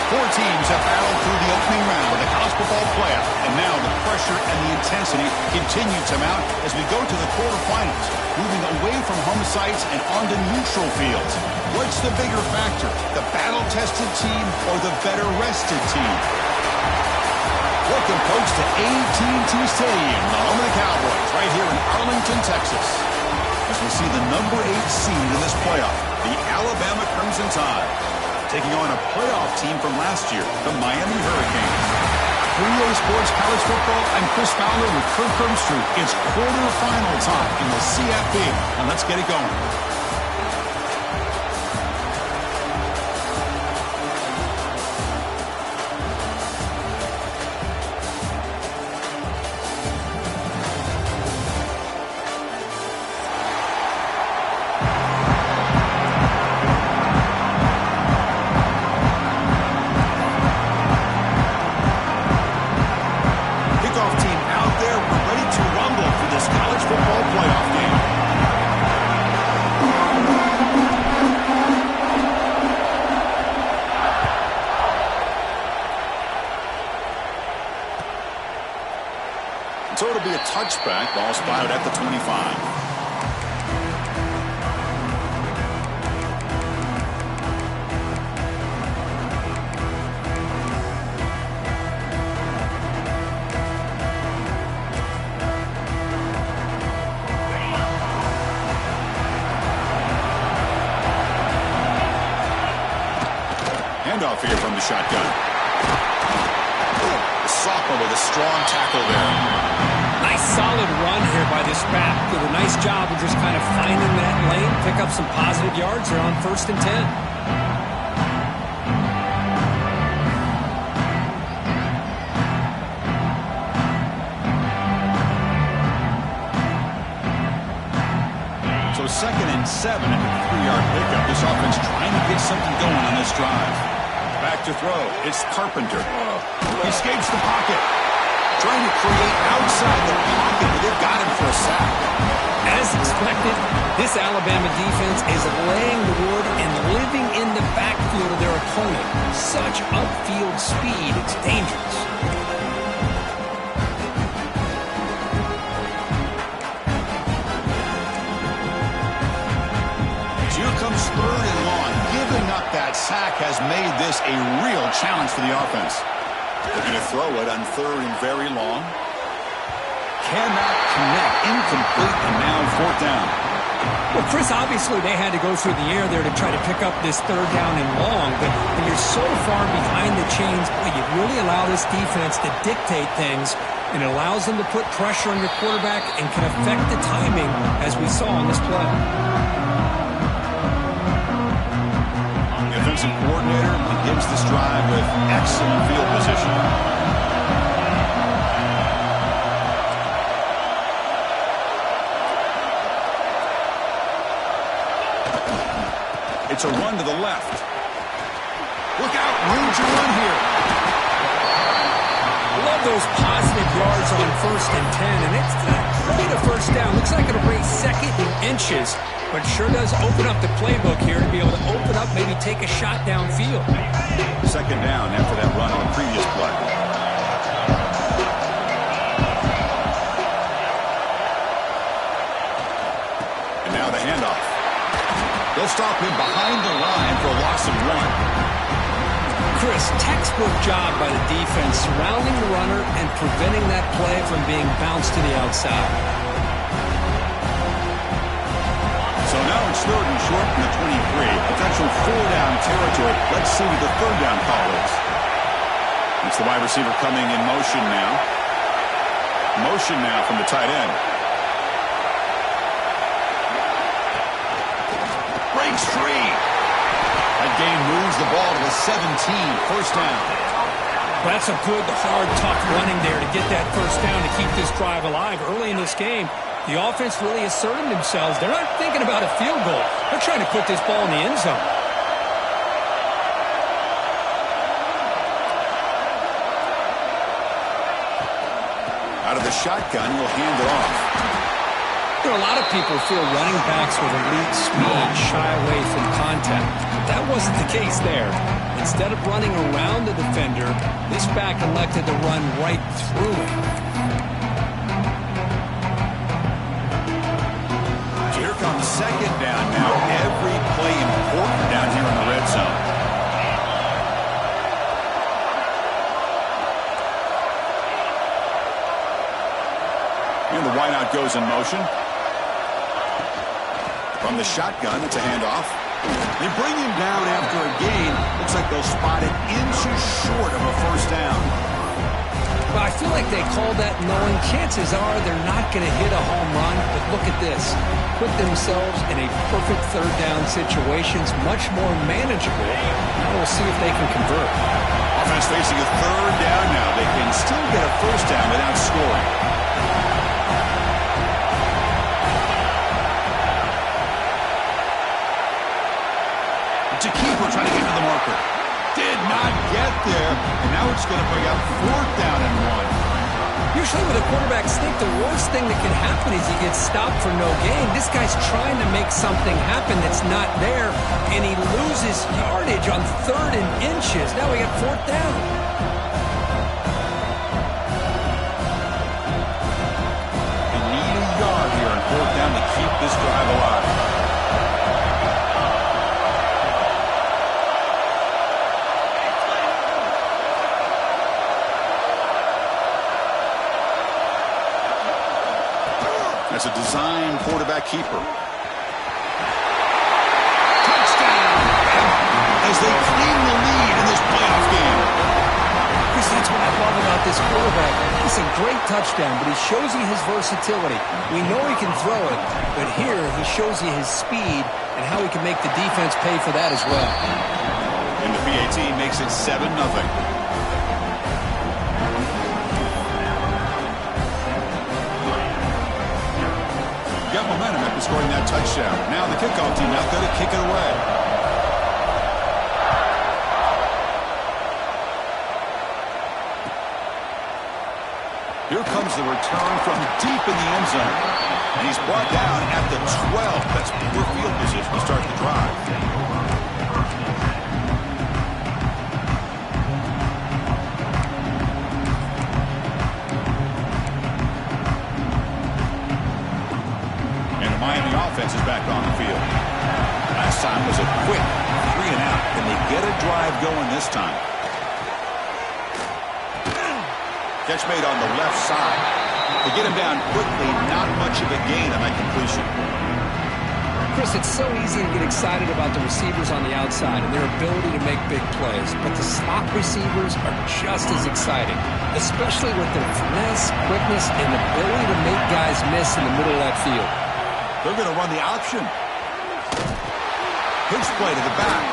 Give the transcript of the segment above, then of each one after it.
Four teams have battled through the opening round of the college football playoff, and now the pressure and the intensity continue to mount as we go to the quarterfinals, moving away from home sites and onto neutral fields. What's the bigger factor, the battle-tested team or the better-rested team? Welcome, folks, to AT&T Stadium, the home of the Cowboys, right here in Arlington, Texas, as we see the number 8 seed in this playoff, the Alabama Crimson Tide, taking on a playoff team from last year, the Miami Hurricanes. For EA Sports College Football, I'm Chris Fowler with Kirk Herbstreit. It's quarterfinal time in the CFP, and let's get it going. So it'll be a touchback, ball spotted at the 25. Handoff here from the shotgun. The sophomore with a strong tackle there. Nice solid run here by this back. Did a nice job of just kind of finding that lane, pick up some positive yards. They're on 1st and 10. So 2nd and 7 at the 3-yard pickup. This offense trying to get something going on this drive. Back to throw. It's Carpenter. He escapes the pocket. Trying to create outside the pocket, but they've got him for a sack. As expected, this Alabama defense is laying the wood and living in the backfield of their opponent. Such upfield speed, it's dangerous. Here comes 3rd and long. Giving up that sack has made this a real challenge for the offense. Looking to throw it on 3rd and very long. Cannot connect. Incomplete, and now 4th down. Well, Chris, obviously they had to go through the air there to try to pick up this 3rd down and long, but when you're so far behind the chains, you really allow this defense to dictate things, and it allows them to put pressure on your quarterback and can affect the timing, as we saw on this play. The offensive coordinator begins this drive with excellent field position. It's a run to the left. Look out, room to run here. Love those positive yards on 1st and 10, and it's really the 1st down. Looks like it'll raise 2nd in inches, but sure does open up the playbook here to be able to open up, maybe take a shot downfield. 2nd down after that run on the previous play. And now the handoff. They'll stop him behind the line for a loss of 1. Chris, textbook job by the defense surrounding the runner and preventing that play from being bounced to the outside. So now it's 3rd and short from the 23. Potential 4-down territory. Let's see what the 3rd down call is. It's the wide receiver coming in motion now. Motion now from the tight end. Breaks free. That gain moves the ball to the 17. 1st down. That's a good, hard, tough running there to get that 1st down to keep this drive alive. Early in this game, the offense really asserted themselves. They're not thinking about a field goal. They're trying to put this ball in the end zone. Out of the shotgun, will hand it off. You know, a lot of people feel running backs with elite speed shy away from contact. But that wasn't the case there. Instead of running around the defender, this back elected to run right through him. So here comes second down now. Every play important down here in the red zone. And the wideout goes in motion. From the shotgun, it's a handoff. They bring him down after a gain. Looks like they'll spot it inches short of a first down. Well, I feel like they called that knowing chances are they're not going to hit a home run. But look at this. Put themselves in a perfect third down situation. It's much more manageable. Now we'll see if they can convert. Offense facing a third down now. They can still get a first down without scoring. To keeper trying to get to the marker. Did not get there. And now it's going to bring up fourth down and 1. Usually with a quarterback sneak, the worst thing that can happen is he gets stopped for no gain. This guy's trying to make something happen that's not there, and he loses yardage on 3rd and inches. Now we got fourth down. They need a yard here on fourth down to keep this drive alive. That's a design quarterback keeper. Touchdown! As they claim the lead in this playoff game. Chris, that's what I love about this quarterback. It's a great touchdown, but he shows you his versatility. We know he can throw it, but here he shows you his speed and how he can make the defense pay for that as well. And the PAT makes it 7-0. Got momentum after scoring that touchdown. Now the kickoff team out there to kick it away. Here comes the return from deep in the end zone. And he's brought down at the 12. That's poor field position to start the drive. Miami offense is back on the field. Last time was a quick 3 and out. Can they get a drive going this time? Catch made on the left side. To get him down quickly, not much of a gain on that completion. Chris, it's so easy to get excited about the receivers on the outside and their ability to make big plays, but the slot receivers are just as exciting, especially with their finesse, quickness, and ability to make guys miss in the middle of that field. They're going to run the option. Pitch play to the back.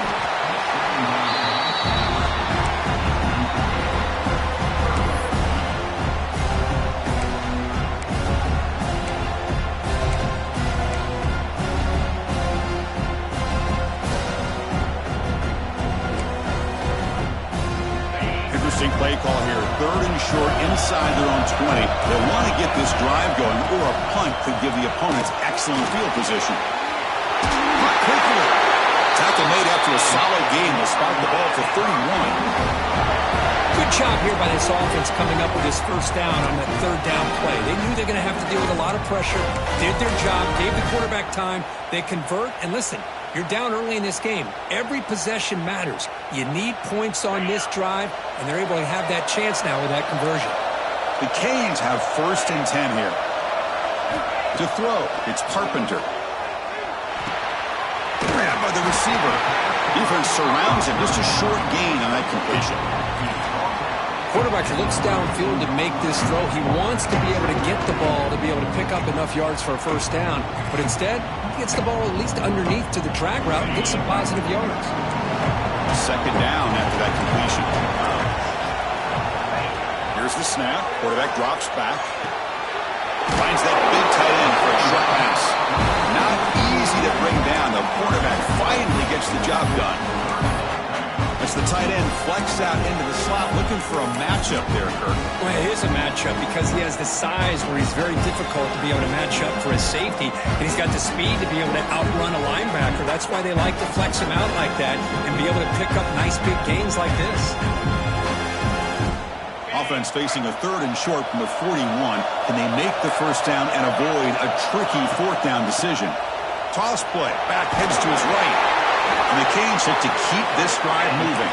Interesting play call here. 3rd and short inside their own 20. They want to get this drive going, or a punt could give the opponents excellent field position. Quickly. Tackle made after a solid game. They'll spot the ball for 31. Good job here by this offense coming up with this first down on that 3rd down play. They knew they're going to have to deal with a lot of pressure, did their job, gave the quarterback time. They convert, and listen, you're down early in this game. Every possession matters. You need points on this drive, and they're able to have that chance now with that conversion. The Canes have 1st and 10 here. To throw, it's Carpenter. Grabbed by the receiver. Defense surrounds him. Just a short gain on that completion. Quarterback looks downfield to make this throw. He wants to be able to get the ball to be able to pick up enough yards for a first down. But instead, he gets the ball at least underneath to the drag route and gets some positive yards. 2nd down after that completion. Here's the snap. Quarterback drops back. Finds that big tight end for a short pass. Not easy to bring down. The quarterback finally gets the job done. As the tight end flexed out into the slot, looking for a matchup there, Kirk. Well, it is a matchup because he has the size where he's very difficult to be able to match up for his safety, and he's got the speed to be able to outrun a linebacker. That's why they like to flex him out like that and be able to pick up nice big gains like this. Offense facing a 3rd and short from the 41. Can they make the first down and avoid a tricky 4th down decision? Toss play. Back heads to his right. And the Canes look to keep this drive moving.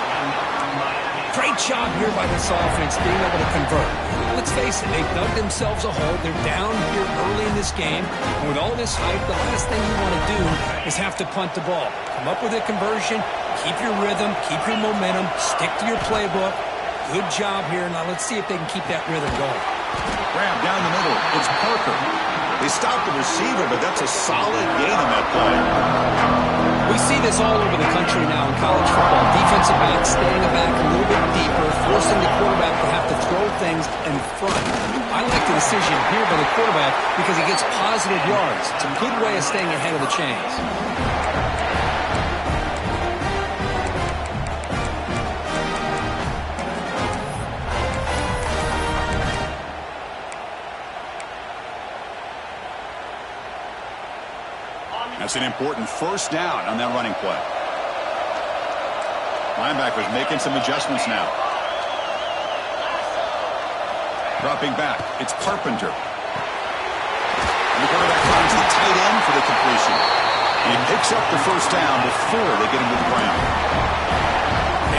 Great job here by this offense being able to convert. Let's face it, they've dug themselves a hole. They're down here early in this game. And with all this hype, the last thing you want to do is have to punt the ball. Come up with a conversion, keep your rhythm, keep your momentum, stick to your playbook. Good job here. Now let's see if they can keep that rhythm going. Grab down the middle. It's Parker. They stopped the receiver, but that's a solid gain on that play. We see this all over the country now in college football. Defensive backs staying back a little bit deeper, forcing the quarterback to have to throw things in front. I like the decision here by the quarterback because he gets positive yards. It's a good way of staying ahead of the chains. That's an important first down on that running play. Linebackers making some adjustments now. Dropping back. It's Carpenter. And the quarterback finds the tight end for the completion. He picks up the first down before they get him to the ground.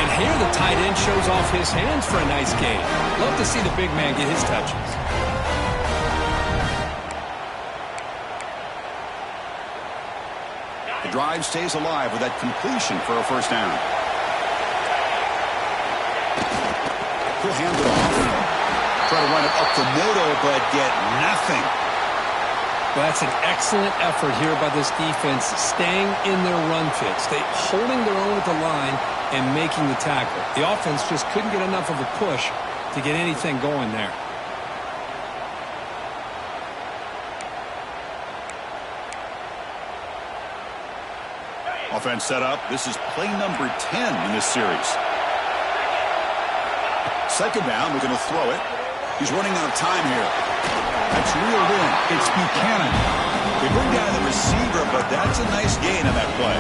And here the tight end shows off his hands for a nice gain. Love to see the big man get his touches. The drive stays alive with that completion for a first down. He'll hand it off. Try to run it up the middle, but get nothing. Well, that's an excellent effort here by this defense, staying in their run fits. They holding their own at the line and making the tackle. The offense just couldn't get enough of a push to get anything going there. Offense set up. This is play number 10 in this series. Second down, we're going to throw it. He's running out of time here. That's reeled in. It's Buchanan. They bring down the receiver, but that's a nice gain on that play.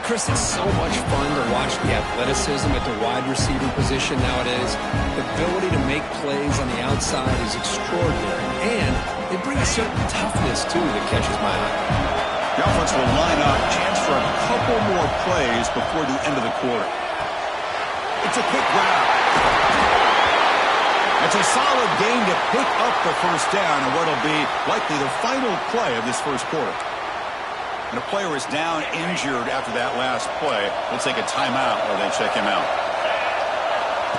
Chris, it's so much fun to watch the athleticism at the wide receiver position nowadays. The ability to make plays on the outside is extraordinary. And they bring a certain toughness, too, that catches my eye. The offense will line up, chance for a couple more plays before the end of the quarter. It's a quick grab. It's a solid gain to pick up the first down in what will be likely the final play of this first quarter. And a player is down injured after that last play. They'll take a timeout while they check him out.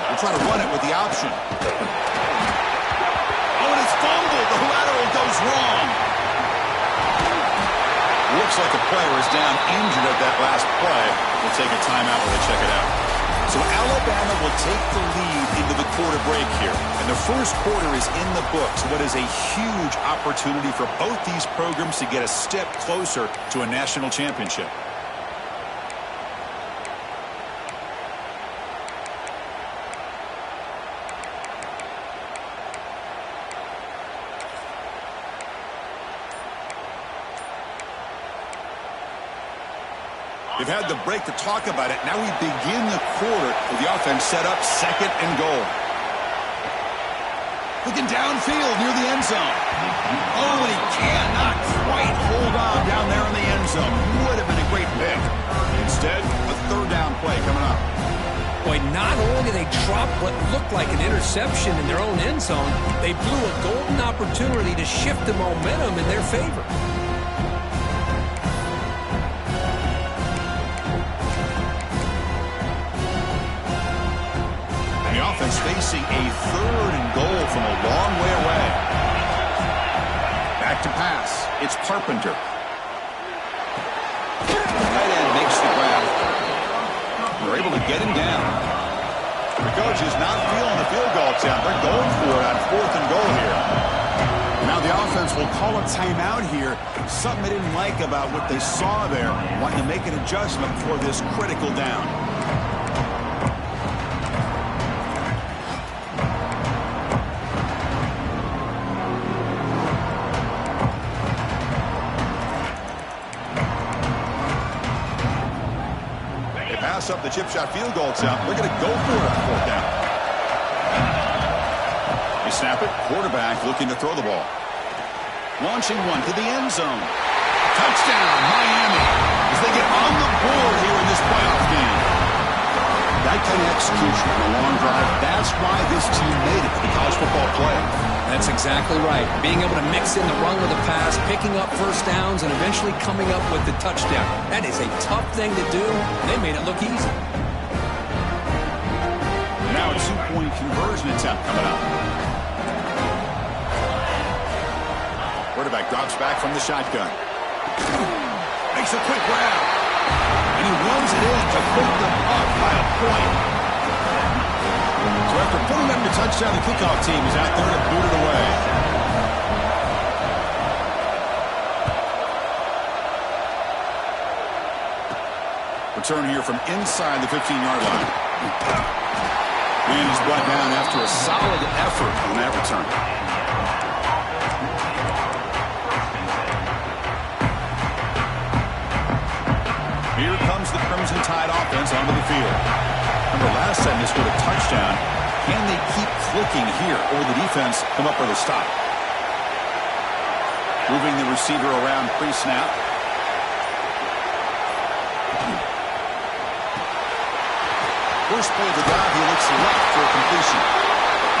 We'll try to run it with the option. Oh, and it's fumbled. The lateral goes wrong. Looks like a player is down injured at that last play. We'll take a timeout while they check it out. So Alabama will take the lead into the quarter break here. And the first quarter is in the books. What is a huge opportunity for both these programs to get a step closer to a national championship. They've had the break to talk about it. Now we begin the quarter with the offense set up, 2nd and goal. Looking downfield near the end zone. Oh, and he cannot quite hold on down there in the end zone. Would have been a great pick. Instead, a 3rd down play coming up. Boy, not only did they drop what looked like an interception in their own end zone, they blew a golden opportunity to shift the momentum in their favor. Offense facing a 3rd and goal from a long way away. Back to pass. It's Carpenter. Tight end makes the grab. They're able to get him down. The coach is not feeling the field goal attempt. They're going for it on 4th and goal here. Now the offense will call a timeout here. Something they didn't like about what they saw there. Wanting to make an adjustment for this critical down. mess up the chip shot field goal attempt. They're going to go for it on 4th down. They snap it. Quarterback looking to throw the ball. Launching one to the end zone. Touchdown, Miami, as they get on the board here in this playoff game. That kind of execution on a long drive, that's why this team made it to the college football playoff. That's exactly right. Being able to mix in the run with the pass, picking up first downs, and eventually coming up with the touchdown. That is a tough thing to do. They made it look easy. And now a 2-point conversion attempt coming up. Quarterback drops back from the shotgun. Makes a quick grab. And he runs it in to put them up by a point. So after putting them to touchdown, the kickoff team is out there to boot it away. Return here from inside the 15-yard line. And he's brought down after a solid effort on that return. Here comes the Crimson Tide offense onto the field. Remember, last time they scored a touchdown. Can they keep clicking here, or the defense come up with a stop? Moving the receiver around pre-snap. First play of the drive, he looks left for a completion.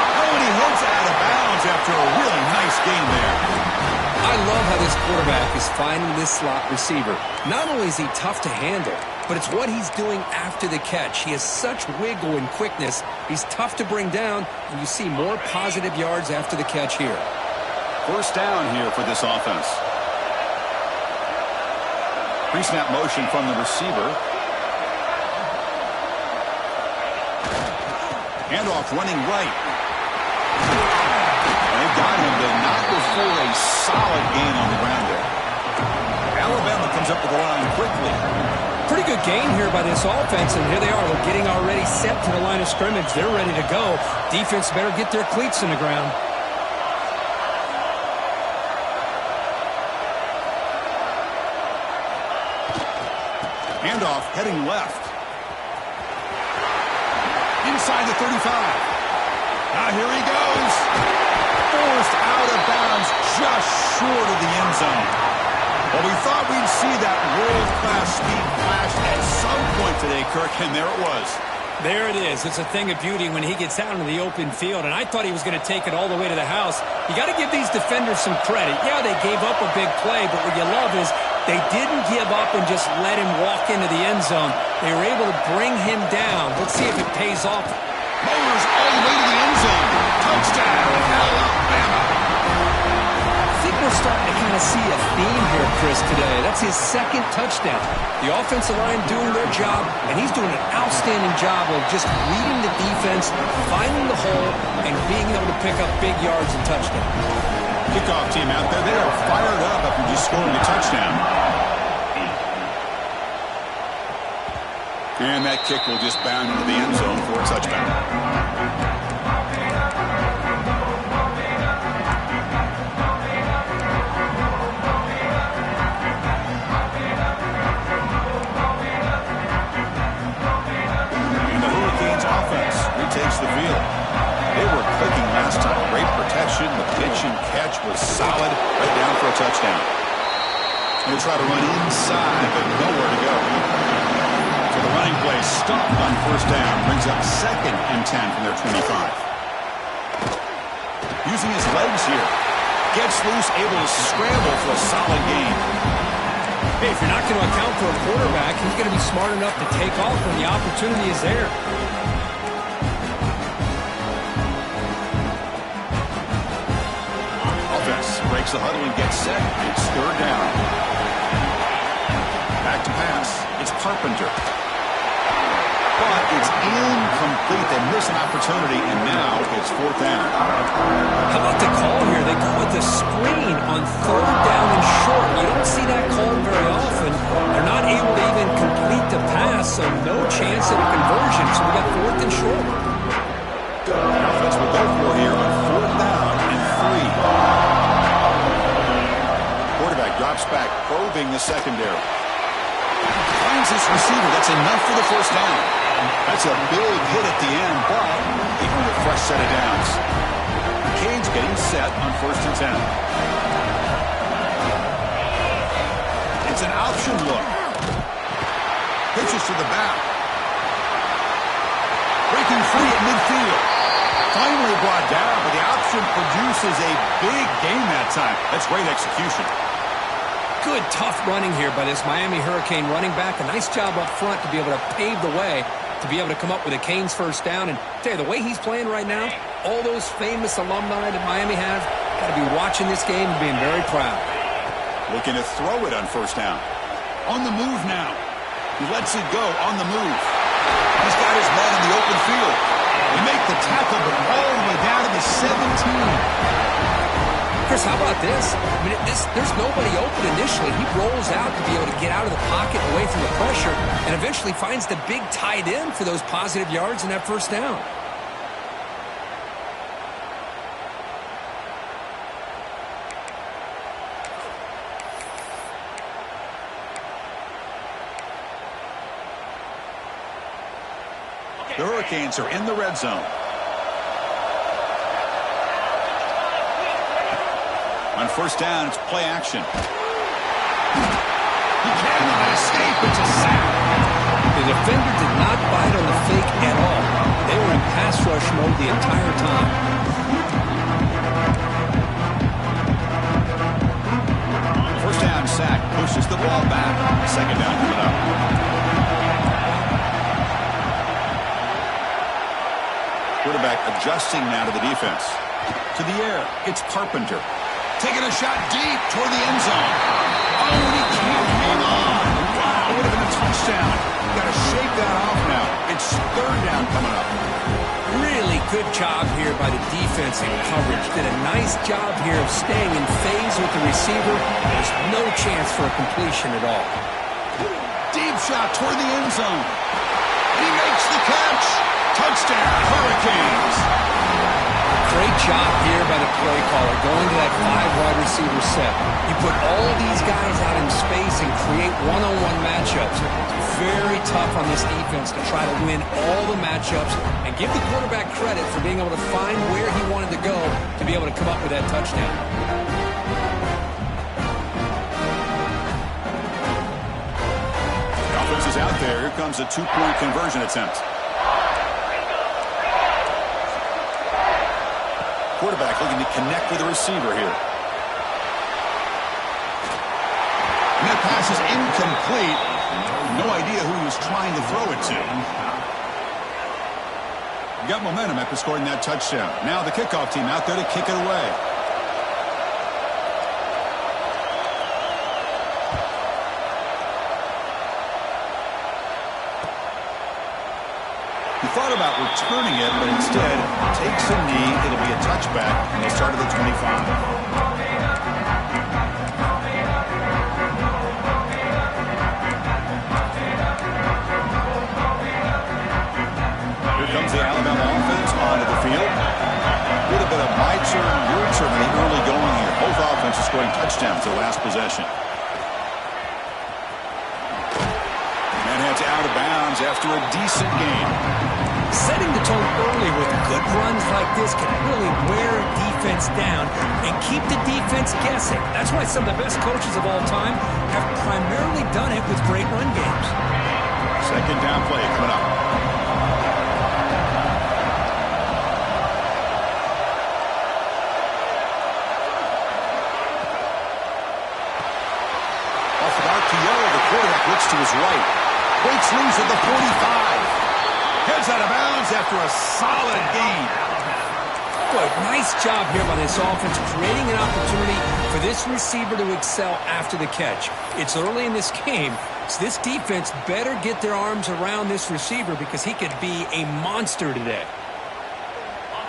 Oh, and he heads out of bounds after a really nice game there. I love how this quarterback is finding this slot receiver. Not only is he tough to handle, but it's what he's doing after the catch. He has such wiggle and quickness. He's tough to bring down, and you see more positive yards after the catch here. First down here for this offense. Pre-snap motion from the receiver. Handoff running right. They've got him, but not before a solid gain on the ground there. Alabama comes up with the line quickly. Pretty good gain here by this offense, and here they are. They're getting already set to the line of scrimmage. They're ready to go. Defense better get their cleats in the ground. Handoff heading left. Inside the 35. Now here he goes. Forced out of bounds just short of the end zone. Well, we thought we'd see that world-class speed flash at some point today, Kirk, and there it was. There it is. It's a thing of beauty when he gets out into the open field, and I thought he was going to take it all the way to the house. You got to give these defenders some credit. Yeah, they gave up a big play, but what you love is they didn't give up and just let him walk into the end zone. They were able to bring him down. Let's see if it pays off. Mowers all the way to the end zone. Touchdown, Alabama. I think we're starting to kind of see a theme here, Chris, today. That's his second touchdown. The offensive line doing their job, and he's doing an outstanding job of just reading the defense, finding the hole, and being able to pick up big yards and touchdowns. Kickoff team out there, they are fired up after just scoring a touchdown. And that kick will just bound into the end zone for a touchdown. And the Hurricanes offense retakes the field. They were clicking last time. Great protection. The pitch and catch was solid. Right down for a touchdown. We'll try to run inside, but nowhere to go. So the running play stopped on first down. Brings up 2nd and 10 from their 25. Using his legs here. Gets loose, able to scramble for a solid gain. Hey, if you're not going to account for a quarterback, he's going to be smart enough to take off when the opportunity is there. Breaks the huddle and gets set. It's 3rd down. Back to pass. It's Carpenter. But it's incomplete. They miss an opportunity, and now it's 4th down. How about the call here? They go with the screen on 3rd down and short. You don't see that called very often. They're not able to even complete the pass, so no chance at a conversion. So we got 4th and short. The offense will go for here on 4th down and 3. Quarterback drops back, probing the secondary. finds this receiver. That's enough for the first down. That's a big hit at the end, but even with a fresh set of downs. The Canes getting set on 1st and 10. It's an option look. Pitches to the back. Breaking free at midfield. Finally brought down, but the option produces a big gain that time. That's great execution. Good, tough running here by this Miami Hurricane running back. A nice job up front to be able to pave the way, to be able to come up with a Canes first down. And tell you, the way he's playing right now, all those famous alumni that Miami have, got to be watching this game and being very proud. Looking to throw it on 1st down. On the move now. He lets it go on the move. He's got his man in the open field. They make the tackle, but all the way down to the 17. Chris, how about this? I mean, there's nobody open initially. He rolls out to be able to get out of the pocket away from the pressure and eventually finds the big tight end for those positive yards in that first down. The Hurricanes are in the red zone. On 1st down, it's play action. He cannot escape. It's a sack. The defender did not bite on the fake at all. They were in pass rush mode the entire time. First down sack pushes the ball back. 2nd down coming up. Quarterback adjusting now to the defense. To the air, it's Carpenter. Taking a shot deep toward the end zone. Oh, and he can't hang on. Wow, would have been a touchdown. Got to shake that off now. It's 3rd down coming up. Really good job here by the defense in coverage. Did a nice job here of staying in phase with the receiver. There's no chance for a completion at all. Deep shot toward the end zone. He makes the catch. Touchdown, Hurricanes. Great job here by the play caller, going to that 5-wide receiver set. You put all these guys out in space and create one-on-one matchups. It's very tough on this defense to try to win all the matchups and give the quarterback credit for being able to find where he wanted to go to be able to come up with that touchdown. The offense is out there. Here comes a 2-point conversion attempt. Quarterback looking to connect with the receiver here. And that pass is incomplete. No idea who he was trying to throw it to. Got momentum after scoring that touchdown. Now the kickoff team out there to kick it away. He thought about returning it, but instead takes a knee. It'll be a touchback, and they start at the 25. Here comes the Alabama offense onto the field. A little bit of my turn, your turn in the early going here. Both offenses scoring touchdowns their last possession. And heads out of bounds after a decent game. Setting the tone early with good runs like this can really wear a defense down and keep the defense guessing. That's why some of the best coaches of all time have primarily done it with great run games. 2nd down play coming up. Off the mark to Yo, the quarterback looks to his right. Breaks loose at the 45. Heads out of bounds after a solid gain. Good, nice job here by this offense, creating an opportunity for this receiver to excel after the catch. It's early in this game, so this defense better get their arms around this receiver because he could be a monster today.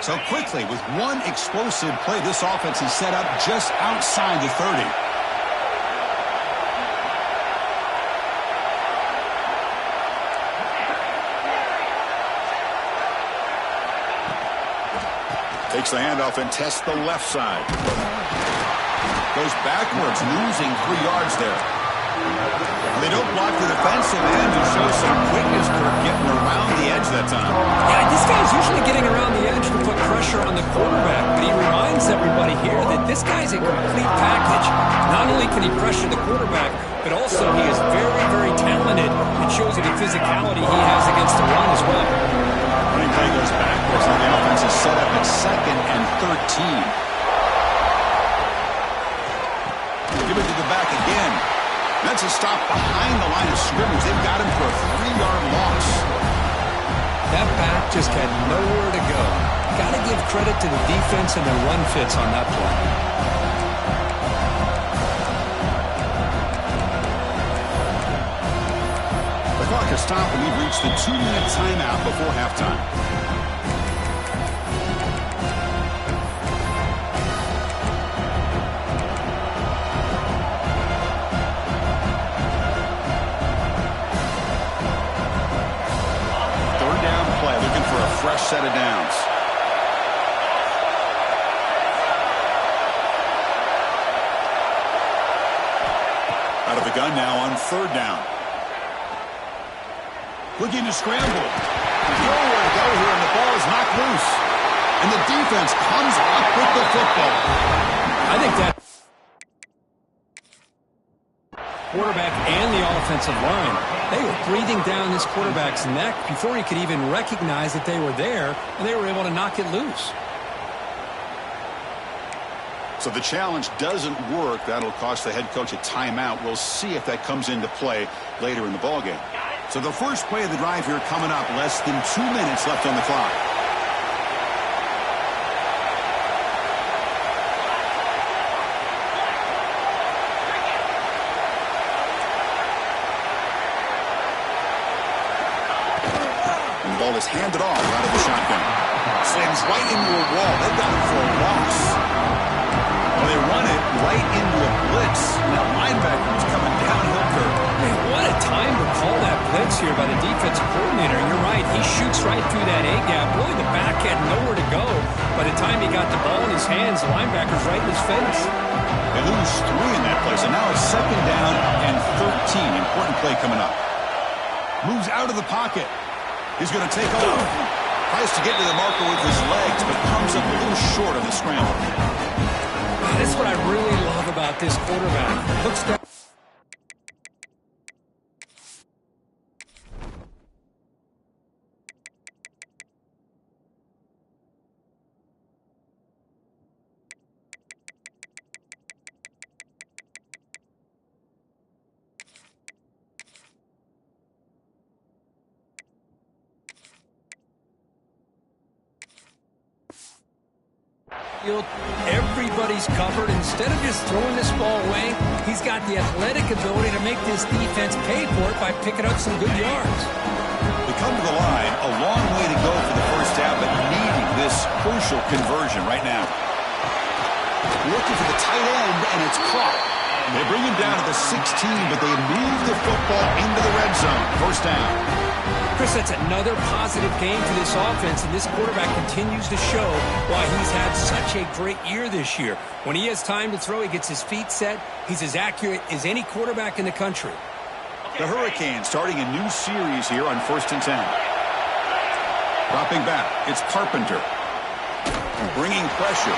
So quickly, with one explosive play, this offense is set up just outside the 30. Takes the handoff and tests the left side. Goes backwards, losing 3 yards there. They don't block the defensive end to show some quickness for getting around the edge that time. Yeah, this guy's usually getting around the edge to put pressure on the quarterback, but he reminds everybody here that this guy's a complete package. Not only can he pressure the quarterback, but also he is very, very talented. It shows you the physicality he has against the run as well. Running play goes backwards, and the offense is set up at 2nd and 13. Give it to the back again. That's a stop behind the line of scrimmage. They've got him for a 3-yard loss. That back just had nowhere to go. Got to give credit to the defense and their run fits on that play. The clock has stopped, and we've reached the 2-minute timeout before halftime. Fresh set of downs. Out of the gun now on 3rd down. Looking to scramble. There's nowhere to go here, and the ball is knocked loose. And the defense comes up with the football. I think that quarterback and the offensive line, they were breathing down this quarterback's neck before he could even recognize that they were there, and they were able to knock it loose. So the challenge doesn't work. That'll cost the head coach a timeout. We'll see if that comes into play later in the ballgame. So the first play of the drive here coming up, less than 2 minutes left on the clock. Ball is handed off out of the shotgun. Slams right into a wall. They've got him for a loss. Well, they run it right into a blitz. Now linebacker is coming downhill curve. Man, what a time to call that blitz here by the defensive coordinator. You're right. He shoots right through that A-gap. Really, the back had nowhere to go. By the time he got the ball in his hands, the linebacker's right in his face. They lose 3 in that play. So now it's 2nd down and 13. Important play coming up. Moves out of the pocket. He's going to take off. Tries to get to the marker with his legs, but comes up a little short of the scramble. That's what I really love about this quarterback. Looks down. Everybody's covered. Instead of just throwing this ball away, he's got the athletic ability to make this defense pay for it by picking up some good yards. They come to the line, a long way to go for the first down, but needing this crucial conversion right now. Looking for the tight end, and it's caught. They bring him down to the 16, but they move the football into the red zone. First down. Chris, that's another positive game for this offense, and this quarterback continues to show why he's had such a great year this year. When he has time to throw, he gets his feet set. He's as accurate as any quarterback in the country. The Hurricanes starting a new series here on 1st and 10. Dropping back, it's Carpenter. Bringing pressure.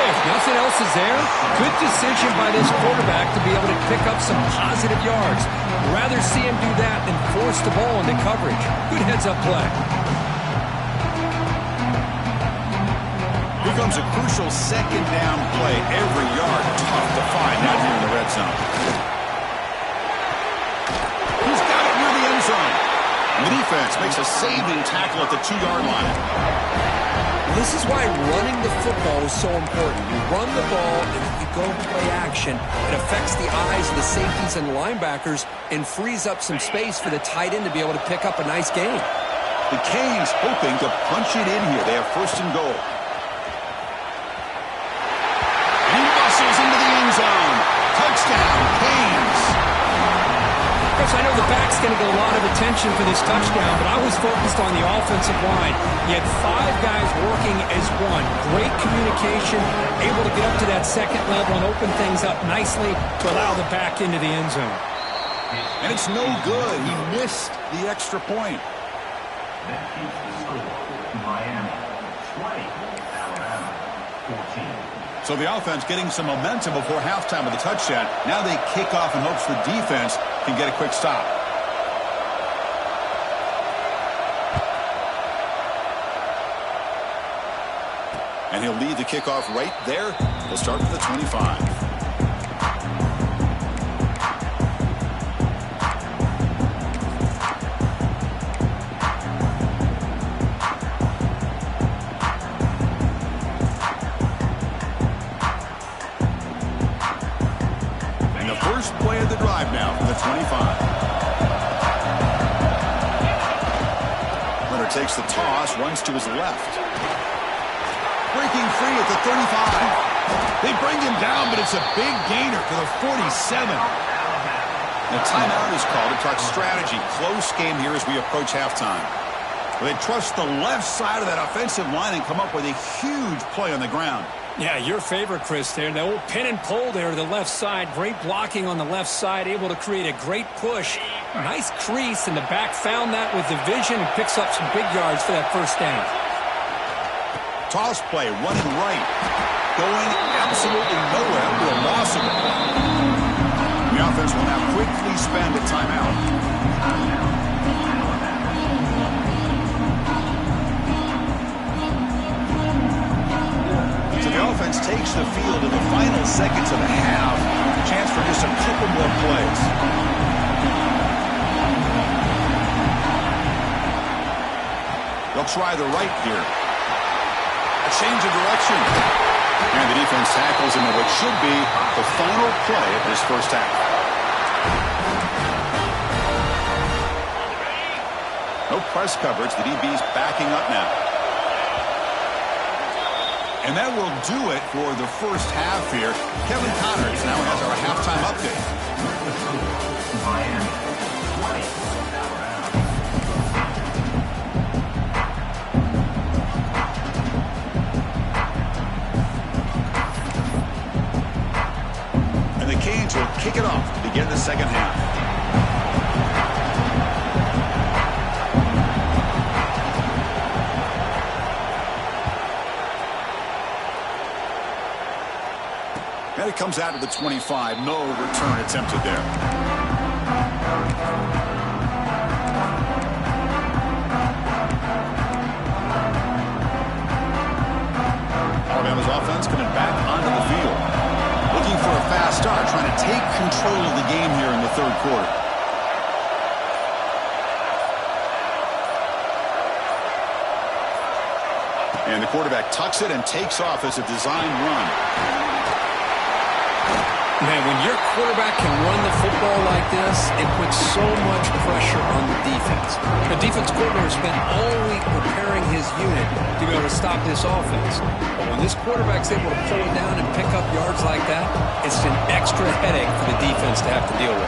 If nothing else is there, good decision by this quarterback to be able to pick up some positive yards. Rather see him do that than force the ball into coverage. Good heads-up play. Here comes a crucial 2nd down play. Every yard tough to find out here in the red zone. He's got it near the end zone. And the defense makes a saving tackle at the 2-yard line. This is why running the football is so important. You run the ball, and if you go play action, it affects the eyes of the safeties and linebackers and frees up some space for the tight end to be able to pick up a nice gain. The Canes hoping to punch it in here. They have 1st and goal. He muscles into the end zone. Touchdown, Canes. Chris, I know the back's going to get a lot of attention for this touchdown, but I was focused on the offensive line. You had 5 guys working as one. Great communication, able to get up to that second level and open things up nicely to allow the back into the end zone. And it's no good. He missed the extra point. That keeps the score. Miami 20, Alabama 14. So the offense getting some momentum before halftime with the touchdown. Now they kick off in hopes the defense can get a quick stop. And he'll lead the kickoff right there. He'll start with the 25. Now for the 25. Leonard takes the toss, runs to his left. Breaking free at the 35. They bring him down, but it's a big gainer to the 47. And a timeout is called to talk strategy. Close game here as we approach halftime. They trust the left side of that offensive line and come up with a huge play on the ground. Yeah, your favorite, Chris, there. The old pin and pull there to the left side. Great blocking on the left side, able to create a great push. Nice crease, and the back found that with the vision and picks up some big yards for that first down. Toss play, running right. Going absolutely nowhere to a loss of it. The offense will now quickly spend a timeout. The offense takes the field in the final seconds of the half. Chance for just a couple more plays. They'll try the right here. A change of direction. And the defense tackles him in what should be the final play of this first half. No press coverage. The DB's backing up now. And that will do it for the first half here. Kevin Connors now has our halftime update. Miami 20, Alabama. And the Canes will kick it off to begin the second half. And it comes out of the 25. No return attempted there. Alabama's offense coming back onto the field. Looking for a fast start, trying to take control of the game here in the third quarter. And the quarterback tucks it and takes off as a design run. Man, when your quarterback can run the football like this, it puts so much pressure on the defense. The defense coordinator spent all week preparing his unit to be able to stop this offense. But when this quarterback's able to pull it down and pick up yards like that, it's an extra headache for the defense to have to deal with.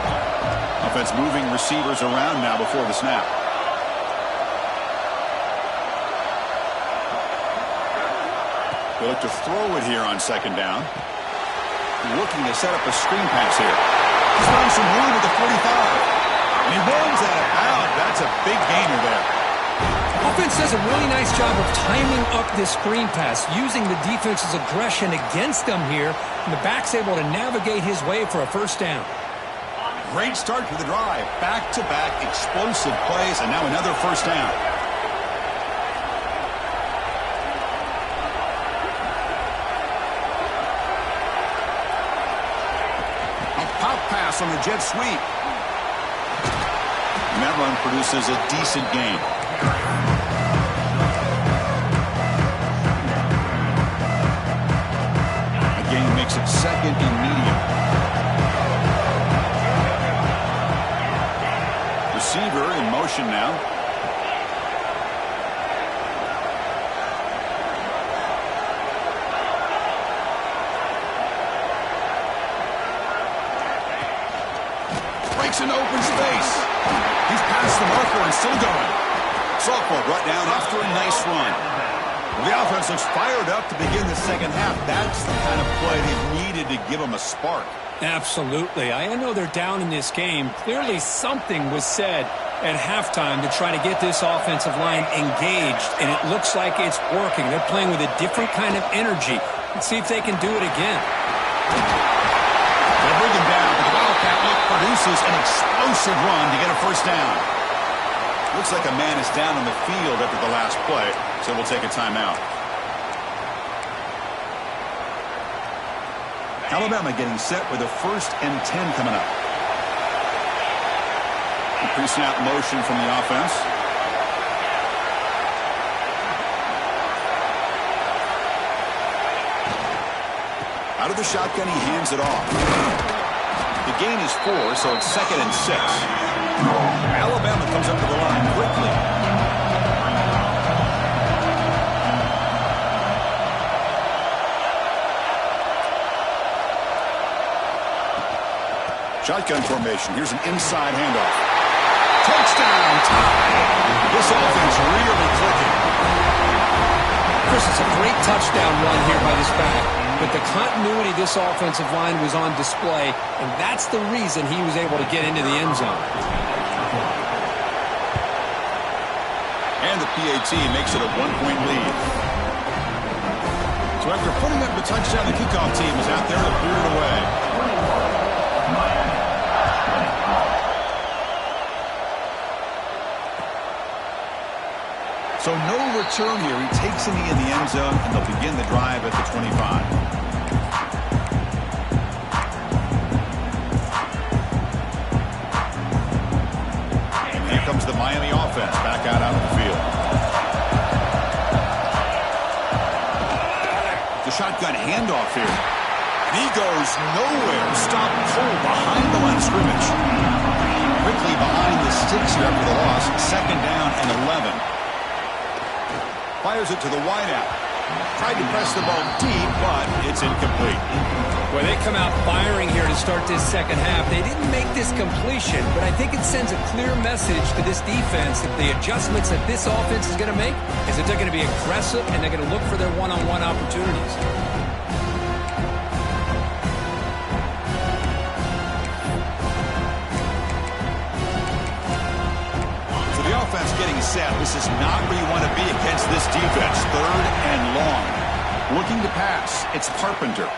Offense moving receivers around now before the snap. They look to throw it here on second down. Looking to set up a screen pass here. He's found some room at the 45. And he runs out of bounds. That's a big gainer there. Offense does a really nice job of timing up this screen pass, using the defense's aggression against them here, and the back's able to navigate his way for a first down. Great start to the drive. Back-to-back explosive plays, and now another first down. Pass on the jet sweep. And that run produces a decent gain. A gain makes it second and medium. Receiver in motion now. Looks into open space. He's past the marker and still going. Sophomore brought down after a nice run. Well, the offense looks fired up to begin the second half. That's the kind of play they've needed to give them a spark. Absolutely. I know they're down in this game. Clearly something was said at halftime to try to get this offensive line engaged, and it looks like it's working. They're playing with a different kind of energy. Let's see if they can do it again. They'll bring him down, but the Wildcat look produces an explosive run to get a first down. Looks like a man is down on the field after the last play, so we'll take a timeout. Alabama getting set with a 1st and 10 coming up. Pre-snap motion from the offense. Out of the shotgun, he hands it off. The gain is 4, so it's 2nd and 6. Alabama comes up to the line quickly. Shotgun formation. Here's an inside handoff. Touchdown tie. This offense really clicking. Chris, it's a great touchdown run here by this back, but the continuity of this offensive line was on display, and that's the reason he was able to get into the end zone. And the PAT makes it a 1-point lead. So after putting up the touchdown, the kickoff team is out there to boot it away. So no return here. He takes a knee in the end zone, and they'll begin the drive at the 25. And here comes the Miami offense back out on the field. The shotgun handoff here. And he goes nowhere. Stop cold behind the line of scrimmage. Quickly behind the sticks here after the loss. 2nd down and 11. Fires it to the wideout. Tried to press the ball deep, but it's incomplete. Well, they come out firing here to start this second half. They didn't make this completion, but I think it sends a clear message to this defense that the adjustments that this offense is going to make is that they're going to be aggressive and they're going to look for their one-on-one opportunities. Offense getting set. This is not where you want to be against this defense. 3rd and long. Looking to pass. It's Carpenter.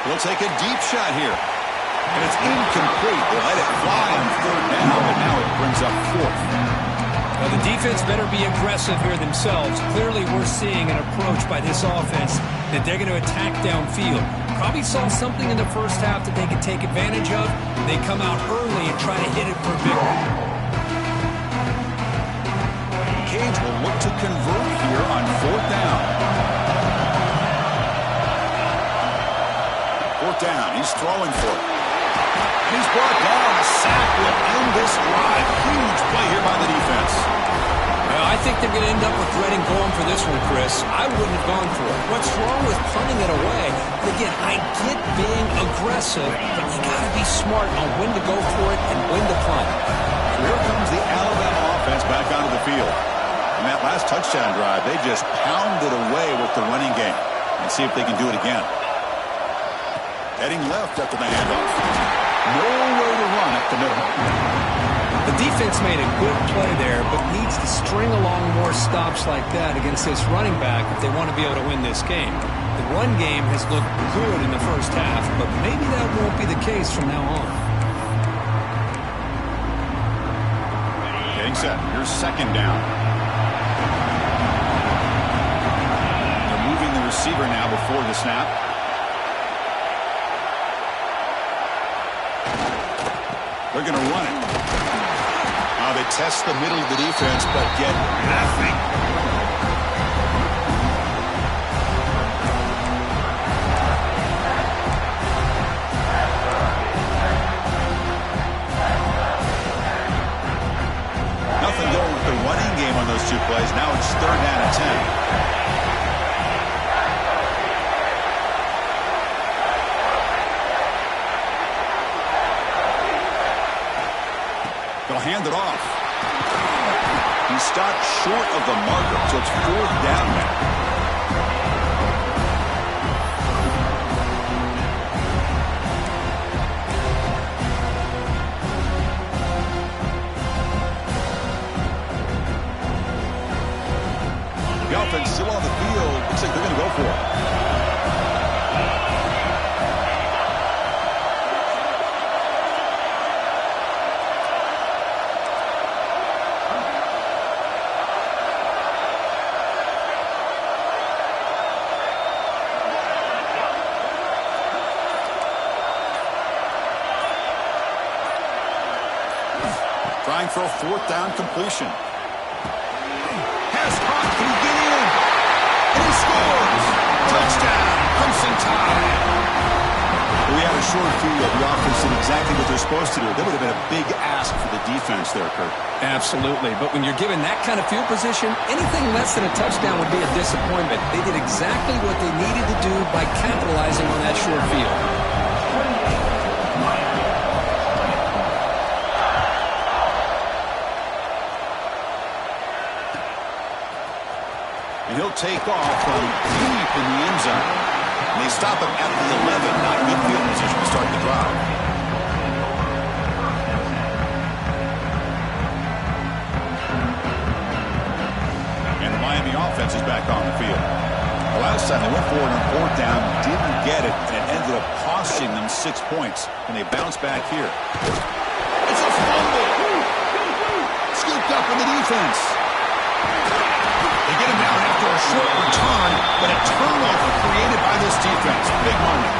He'll take a deep shot here. And it's incomplete. They let it fly on 3rd down, but now it brings up 4th. Well, the defense better be aggressive here themselves. Clearly, we're seeing an approach by this offense that they're going to attack downfield. Probably saw something in the first half that they could take advantage of. They come out early and try to hit it for a big one. Cage will look to convert here on 4th down. 4th down. He's throwing for it. He's brought down. A sack will end this drive. Huge play here by the defense. Well, I think they're going to end up regretting going for this one, Chris. I wouldn't have gone for it. What's wrong with punting it away? Again, I get being aggressive, but you got to be smart on when to go for it and when to punt. So here comes the Alabama offense back onto the field. In that last touchdown drive, they just pounded away with the running game. Let's see if they can do it again. Heading left after the handoff. Nowhere to run up the middle. The defense made a good play there, but needs to string along more stops like that against this running back if they want to be able to win this game. The run game has looked good in the first half, but maybe that won't be the case from now on. Getting set. Here's 2nd down. Receiver now before the snap. They're going to run it. Now they test the middle of the defense, but get nothing. Nothing going with the running game on those 2 plays. Now it's 3rd down and 10. They'll hand it off. He stopped short of the marker, so it's 4th down now. The offense still on the field. Looks like they're going to go for it. Trying for a 4th down completion. Has caught, can he get in? And he scores! Touchdown, Crimson Tide! We had a short field. The offense did exactly what they're supposed to do. That would have been a big ask for the defense there, Kurt. Absolutely. But when you're given that kind of field position, anything less than a touchdown would be a disappointment. They did exactly what they needed to do by capitalizing on that short field. And he'll take off from deep in the end zone. And they stop him at the 11, not good field position to start the drive. And the Miami offense is back on the field. The last time they went for it on 4th down, didn't get it, and it ended up costing them 6 points. And they bounce back here. It's a fumble! Scooped up in the defense. They get him down after a short return, but a turnover created by this defense. Big moment.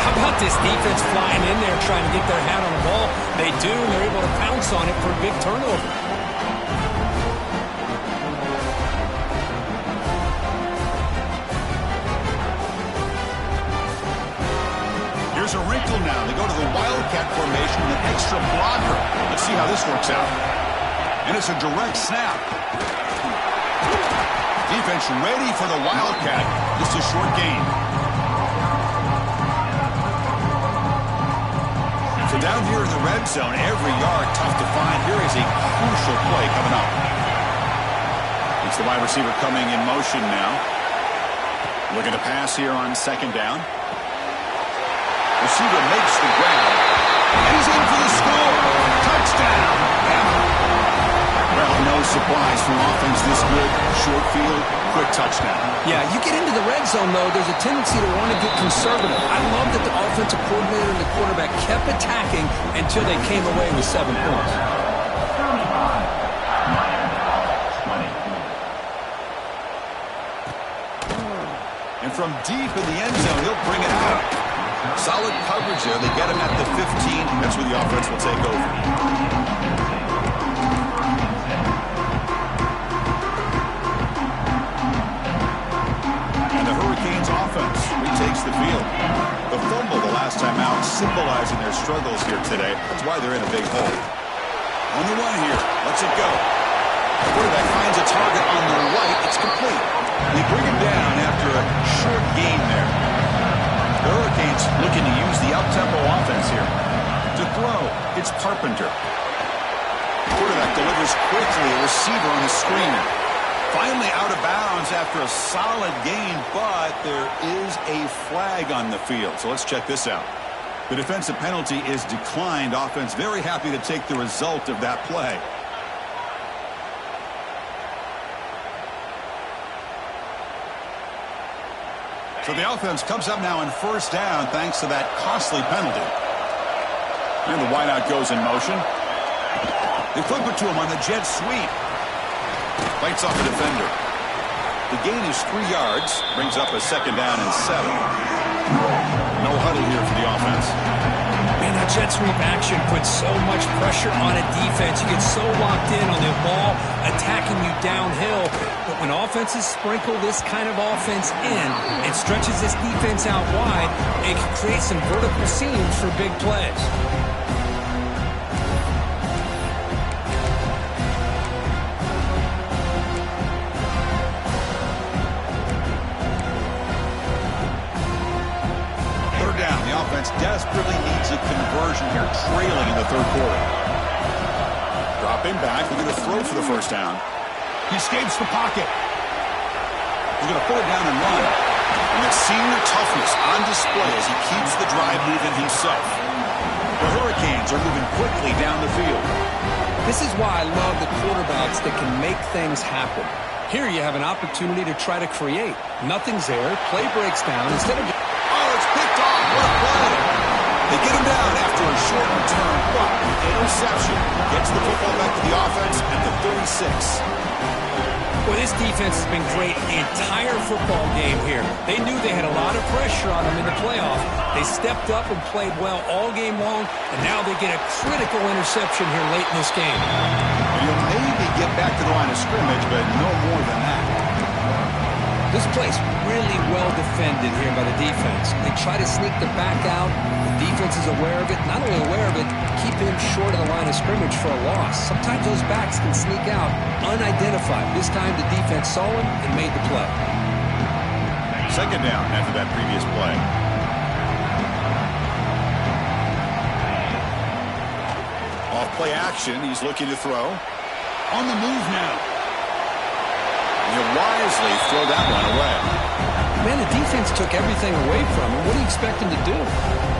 How about this defense flying in there trying to get their hat on the ball? They do, and they're able to pounce on it for a big turnover. Here's a wrinkle now. They go to the Wildcat formation with an extra blocker. Let's see how this works out. And it's a direct snap. Defense ready for the Wildcat. Just a short gain. So down here in the red zone, every yard tough to find. Here is a crucial play coming up. It's the wide receiver coming in motion now. Looking to pass here on 2nd down. Receiver makes the grab. And he's in for the score. Touchdown, Bama. Well, no surprise from offense this good. Short field, quick touchdown. Yeah, you get into the red zone, though, there's a tendency to want to get conservative. I love that the offensive coordinator and the quarterback kept attacking until they came away with 7 points. And from deep in the end zone, he'll bring it out. Solid coverage there. They get him at the 15. That's where the offense will take over. Offense retakes the field. The fumble the last time out, symbolizing their struggles here today. That's why they're in a big hole. On the run here, lets it go. The quarterback finds a target on the right. It's complete. They bring him down after a short gain there. The Hurricanes looking to use the up-tempo offense here. To throw, it's Carpenter. The quarterback delivers quickly, a receiver on the screen. Finally out of bounds after a solid gain, but there is a flag on the field. So let's check this out. The defensive penalty is declined. Offense very happy to take the result of that play. So the offense comes up now in 1st down thanks to that costly penalty. And the wideout goes in motion. They flip it to him on the jet sweep. Fights off a defender. The gain is 3 yards. Brings up a 2nd down and 7. No huddle here for the offense. Man, that jet sweep action puts so much pressure on a defense. You get so locked in on the ball attacking you downhill. But when offenses sprinkle this kind of offense in and stretches this defense out wide, it can create some vertical seams for big plays. Desperately needs a conversion here, trailing in the 3rd quarter. Dropping back, looking to throw for the first down. He escapes the pocket. He's going to pull it down and run. And the senior toughness on display as he keeps the drive moving himself. The Hurricanes are moving quickly down the field. This is why I love the quarterbacks that can make things happen. Here you have an opportunity to try to create. Nothing's there. Play breaks down. Instead of... Oh, it's picked off. What a play. They get him down after a short return, but the interception gets the football back to the offense at the 36. Well, this defense has been great the entire football game here. They knew they had a lot of pressure on them in the playoff. They stepped up and played well all game long, and now they get a critical interception here late in this game. You'll maybe get back to the line of scrimmage, but no more than that. This play's really well defended here by the defense. They try to sneak the back out. The defense is aware of it. Not only aware of it, keep him short of the line of scrimmage for a loss. Sometimes those backs can sneak out unidentified. This time the defense saw him and made the play. Second down after that previous play. Off play action, he's looking to throw. On the move now. He'll wisely throw that one away. Man, the defense took everything away from him. What do you expect him to do?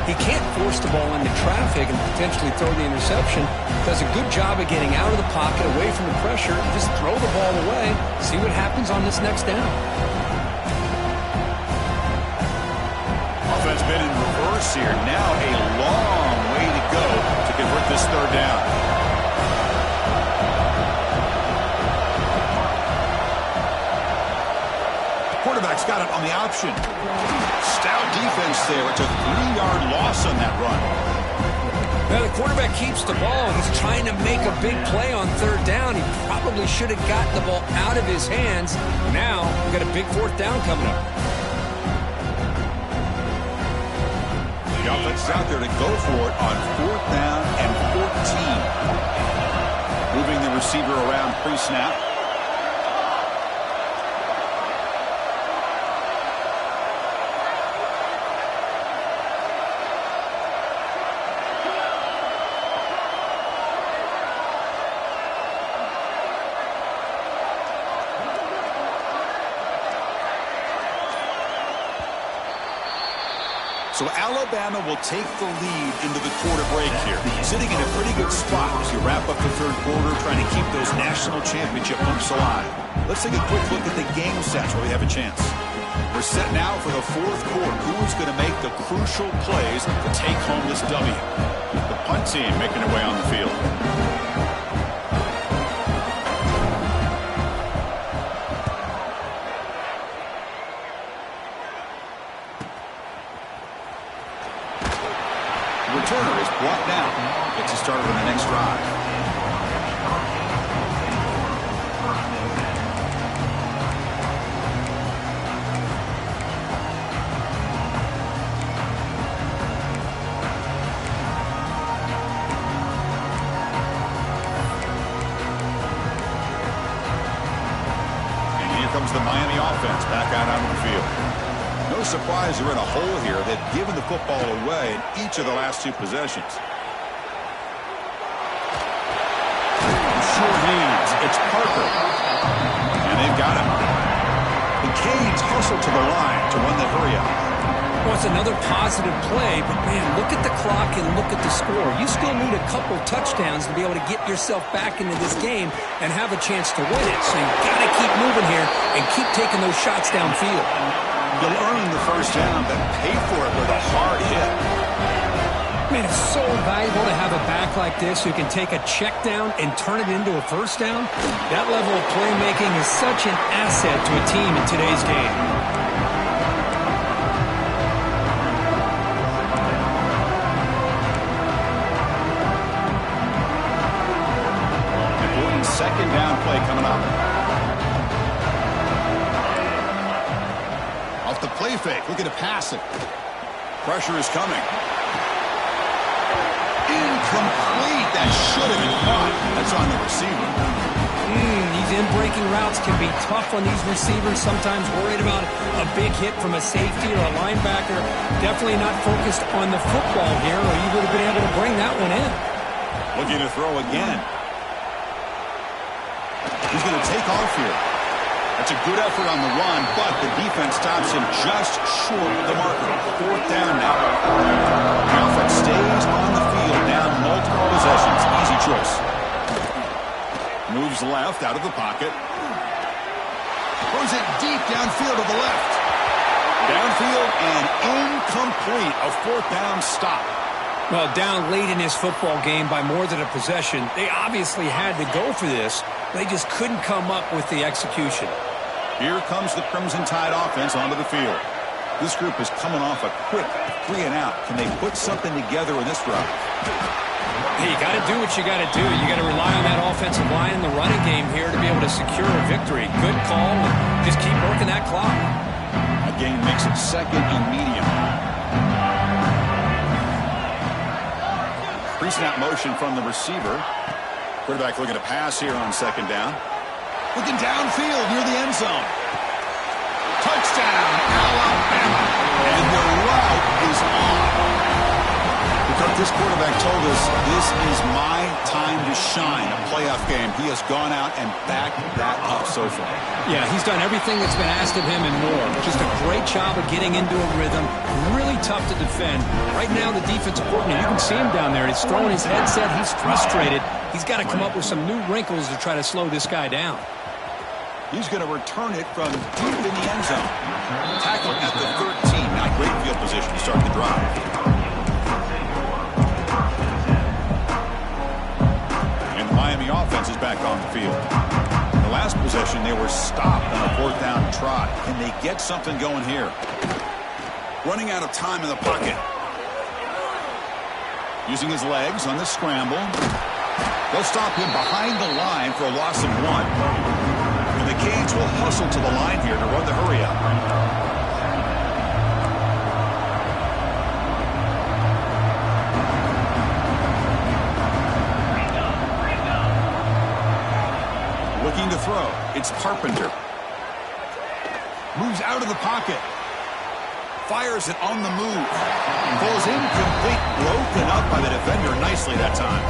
He can't force the ball into traffic and potentially throw the interception. Does a good job of getting out of the pocket, away from the pressure. Just throw the ball away. See what happens on this next down. Offense been in reverse here. Now a long way to go to convert this third down. Quarterback's got it on the option. Stout defense there. It's a 3-yard loss on that run. Now the quarterback keeps the ball. He's trying to make a big play on third down. He probably should have gotten the ball out of his hands. Now we've got a big fourth down coming up. The offense is out there to go for it on fourth down and 14. Moving the receiver around pre-snap. So Alabama will take the lead into the quarter break here. Sitting in a pretty good spot as you wrap up the third quarter, trying to keep those national championship hopes alive. Let's take a quick look at the game stats where we have a chance. We're set now for the fourth quarter. Who's going to make the crucial plays to take home this W? The punt team making their way on the field. Returner is brought down. Gets you started on the next drive. And here comes the Miami offense back out onto the field. No surprise they're in a hole here. They've given the football away in each of the last two possessions. Short hands. It's Parker. And they've got him. The Canes hustle to the line to run the hurry out. Well, it's another positive play, but man, look at the clock and look at the score. You still need a couple touchdowns to be able to get yourself back into this game and have a chance to win it. So you've got to keep moving here and keep taking those shots downfield. You'll earn the first down, but pay for it with a hard hit. Man, it's so valuable to have a back like this who can take a check down and turn it into a first down. That level of playmaking is such an asset to a team in today's game. Important second down play coming up. The play fake, looking to pass it. Pressure is coming. Incomplete. That should have been caught. That's on the receiver. These in-breaking routes can be tough on these receivers. Sometimes worried about a big hit from a safety or a linebacker. Definitely not focused on the football here, or you would have been able to bring that one in. Looking to throw again. He's going to take off here. That's a good effort on the run, but the defense stops him just short of the marker. 4th down now. The offense stays on the field, down multiple possessions. Easy choice. Moves left out of the pocket. Throws it deep downfield to the left. Downfield and incomplete. A 4th down stop. Well, down late in his football game by more than a possession, they obviously had to go for this. They just couldn't come up with the execution. Here comes the Crimson Tide offense onto the field. This group is coming off a quick 3-and-out. Can they put something together in this drive? Hey, you got to do what you got to do. You got to rely on that offensive line in the running game here to be able to secure a victory. Good call, and just keep working that clock. That gain makes it 2nd and medium. Pre-snap motion from the receiver. Quarterback looking to pass here on 2nd down. Looking downfield near the end zone. Touchdown, Alabama. And the route is on. Because this quarterback told us this is my time to shine, a playoff game. He has gone out and backed that up so far. Yeah, he's done everything that's been asked of him and more. Just a great job of getting into a rhythm. Really tough to defend. Right now, the defensive coordinator, you can see him down there. He's throwing his headset. He's frustrated. He's got to come up with some new wrinkles to try to slow this guy down. He's going to return it from deep in the end zone. Tackle at the 13. Not great field position to start the drive. And the Miami offense is back on the field. The last possession, they were stopped on a 4th down trot. Can they get something going here? Running out of time in the pocket. Using his legs on the scramble. They'll stop him behind the line for a loss of 1. And the Canes will hustle to the line here to run the hurry up. Looking to throw. It's Carpenter. Moves out of the pocket. Fires it on the move. Goes incomplete. Broken up by the defender nicely that time.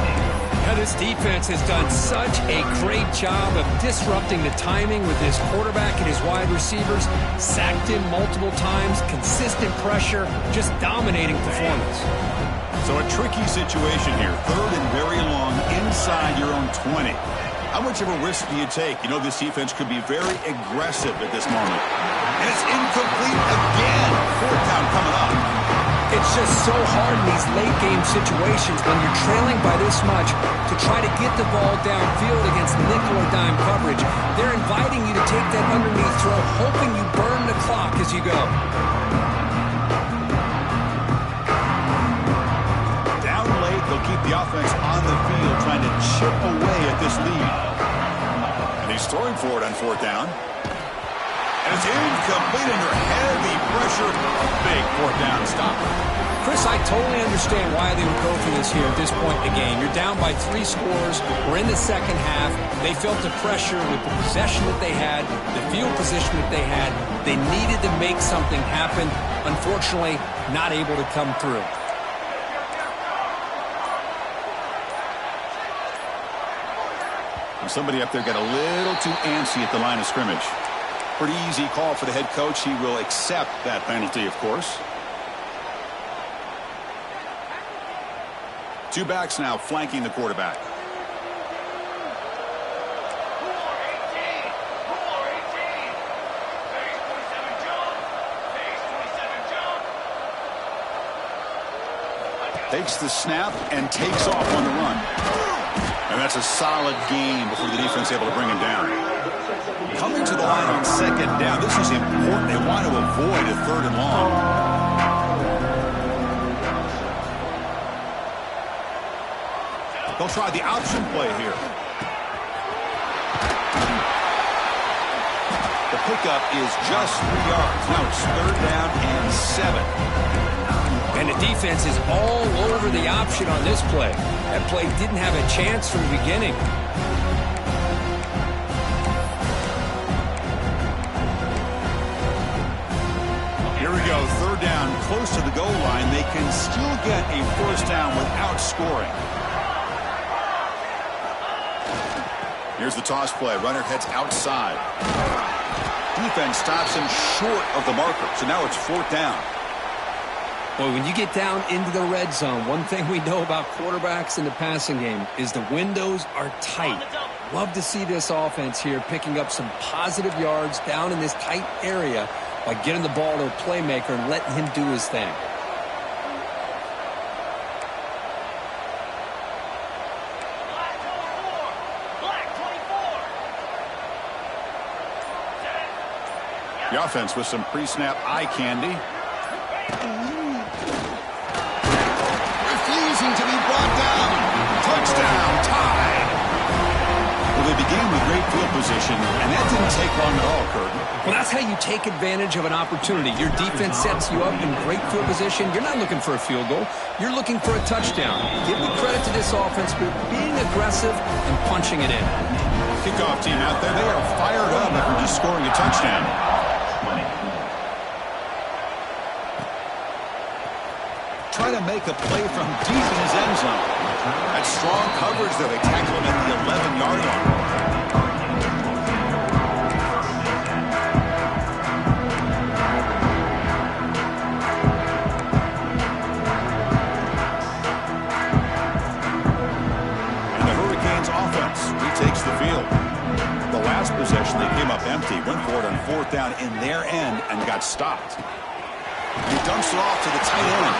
Yeah, this defense has done such a great job of disrupting the timing with his quarterback and his wide receivers. Sacked him multiple times. Consistent pressure. Just dominating performance. So a tricky situation here. 3rd and very long inside your own 20. How much of a risk do you take? You know this defense could be very aggressive at this moment. And it's incomplete again. 4th down coming up. It's just so hard in these late-game situations when you're trailing by this much to try to get the ball downfield against nickel or dime coverage. They're inviting you to take that underneath throw, hoping you burn the clock as you go. Down late, they'll keep the offense on the field trying to chip away at this lead. And he's throwing for it on 4th down. And it's incomplete under heavy pressure. Big 4th down stop. Chris, I totally understand why they would go for this here at this point in the game. You're down by 3 scores. We're in the 2nd half. They felt the pressure with the possession that they had, the field position that they had. They needed to make something happen. Unfortunately, not able to come through. Somebody up there got a little too antsy at the line of scrimmage. Pretty easy call for the head coach. He will accept that penalty, of course. 2 backs now flanking the quarterback. Takes the snap and takes off on the run. And that's a solid gain before the defense able to bring him down. Coming to the line on 2nd down. This is important. They want to avoid a 3rd and long. They'll try the option play here. The pickup is just 3 yards. Now it's 3rd down and 7. And the defense is all over the option on this play. That play didn't have a chance from the beginning. Here we go, 3rd down, close to the goal line. They can still get a 1st down without scoring. Here's the toss play. Runner heads outside. Defense stops him short of the marker. So now it's 4th down. Boy, when you get down into the red zone, one thing we know about quarterbacks in the passing game is the windows are tight. Love to see this offense here picking up some positive yards down in this tight area by getting the ball to a playmaker and letting him do his thing. The offense with some pre-snap eye candy. Refusing to be brought down. Touchdown, tied. Well, they began with great field position, and that didn't take long at all, Curtin. Well, that's how you take advantage of an opportunity. Your defense sets you up in great field position. You're not looking for a field goal. You're looking for a touchdown. Give me credit to this offense for being aggressive and punching it in. Kickoff team out there, they are fired up after just scoring a touchdown. Try to make a play from deep in his end zone. That's strong coverage there. They tackle him at the 11-yard line. And the Hurricanes offense retakes the field. The last possession, they came up empty, went for it on 4th down in their end and got stopped. He dumps it off to the tight end.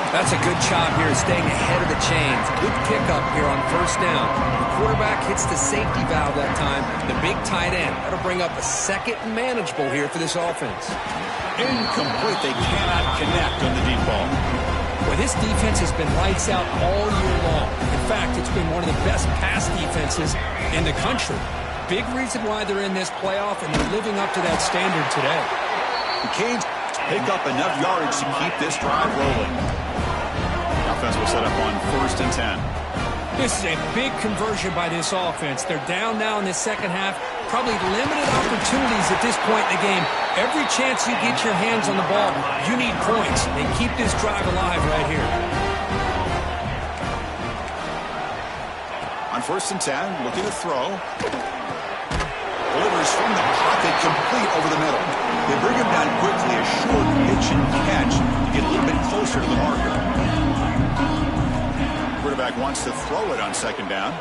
That's a good job here, staying ahead of the chains. Good pickup here on 1st down. The quarterback hits the safety valve that time. The big tight end. That'll bring up a second and manageable here for this offense. Incomplete. They cannot connect on the deep ball. Well, this defense has been lights out all year long. In fact, it's been one of the best pass defenses in the country. Big reason why they're in this playoff, and they're living up to that standard today. The Canes pick up enough yardage to keep this drive rolling. The offense will set up on 1st and 10. This is a big conversion by this offense. They're down now in the second half. Probably limited opportunities at this point in the game. Every chance you get your hands on the ball, you need points. They keep this drive alive right here. On 1st and 10, looking to throw. Delivers from the pocket, complete over the middle. They bring him down quickly, a short pitch and catch to get a little bit closer to the marker. Quarterback wants to throw it on 2nd down.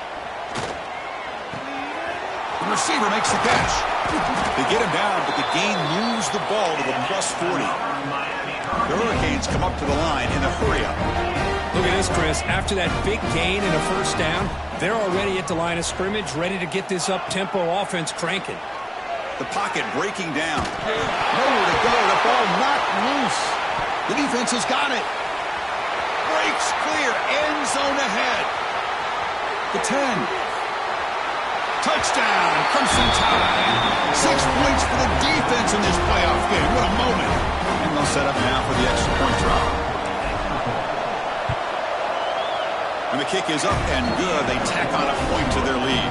The receiver makes the catch. They get him down, but the gain moves the ball to the +40. The Hurricanes come up to the line in a hurry-up. Look at this, Chris. After that big gain and a 1st down, they're already at the line of scrimmage, ready to get this up-tempo offense cranking. The pocket breaking down. Nowhere to go. The ball knocked loose. The defense has got it. Breaks clear. End zone ahead. The 10. Touchdown. Crimson Tide. 6 points for the defense in this playoff game. What a moment. And they'll set up now for the extra point drop. And the kick is up and good. They tack on a point to their lead.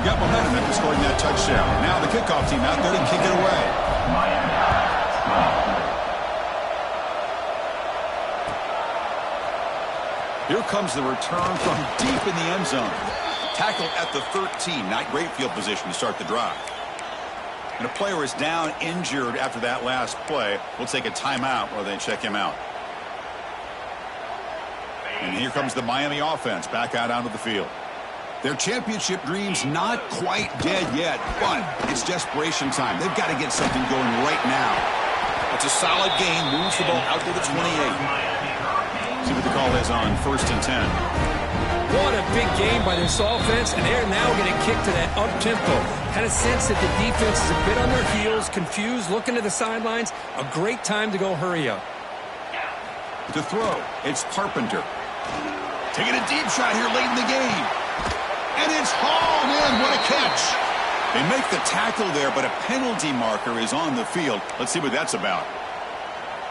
Got momentum after scoring that touchdown. Now the kickoff team out there to kick it away. Here comes the return from deep in the end zone. Tackle at the 13. Not great field position to start the drive. And a player is down injured after that last play. We'll take a timeout while they check him out. And here comes the Miami offense back out onto the field. Their championship dreams not quite dead yet, but it's desperation time. They've got to get something going right now. It's a solid gain. Moves the ball out to the 28. See what the call is on 1st and 10. What a big game by this offense, and they're now going to kick to that up-tempo. Had a sense that the defense is a bit on their heels, confused, looking to the sidelines. A great time to go hurry up. To throw, it's Carpenter. Taking a deep shot here late in the game. And it's hauled in. What a catch. They make the tackle there, but a penalty marker is on the field. Let's see what that's about.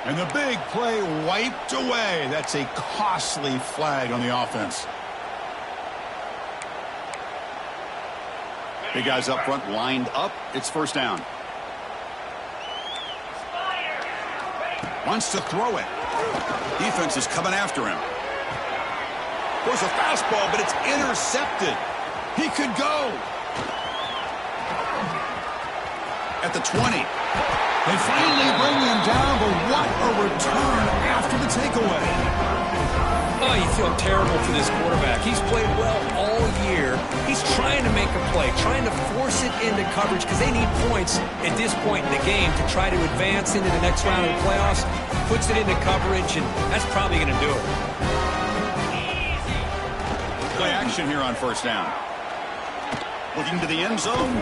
And the big play wiped away. That's a costly flag on the offense. Big guys up front lined up. It's 1st down. Wants to throw it. Defense is coming after him. Throws a fastball, but it's intercepted. He could go. At the 20. They finally bring him down, but what a return after the takeaway. Oh, you feel terrible for this quarterback. He's played well all year. He's trying to make a play, trying to force it into coverage because they need points at this point in the game to try to advance into the next round of the playoffs. Puts it into coverage, and that's probably going to do it. Play action here on first down. Looking to the end zone.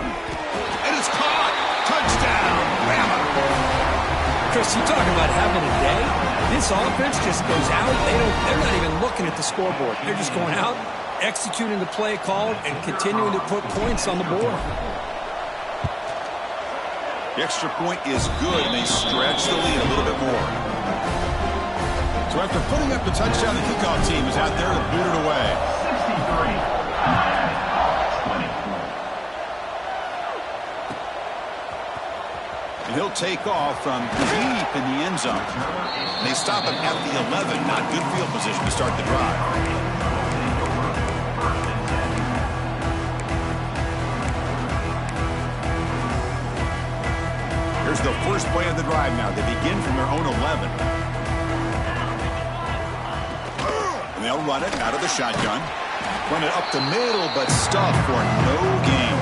And it's caught. Touchdown, Bama. Chris, you talking about having a day? This offense just goes out. They're not even looking at the scoreboard. They're just going out, executing the play called, and continuing to put points on the board. The extra point is good, and they stretch the lead a little bit more. So after putting up the touchdown, the kickoff team is out there to boot it away. 63. And he'll take off from deep in the end zone. And they stop him at the 11. Not good field position to start the drive. Here's the first play of the drive now. They begin from their own 11. And they'll run it out of the shotgun. Run it up the middle, but stuffed for no gain.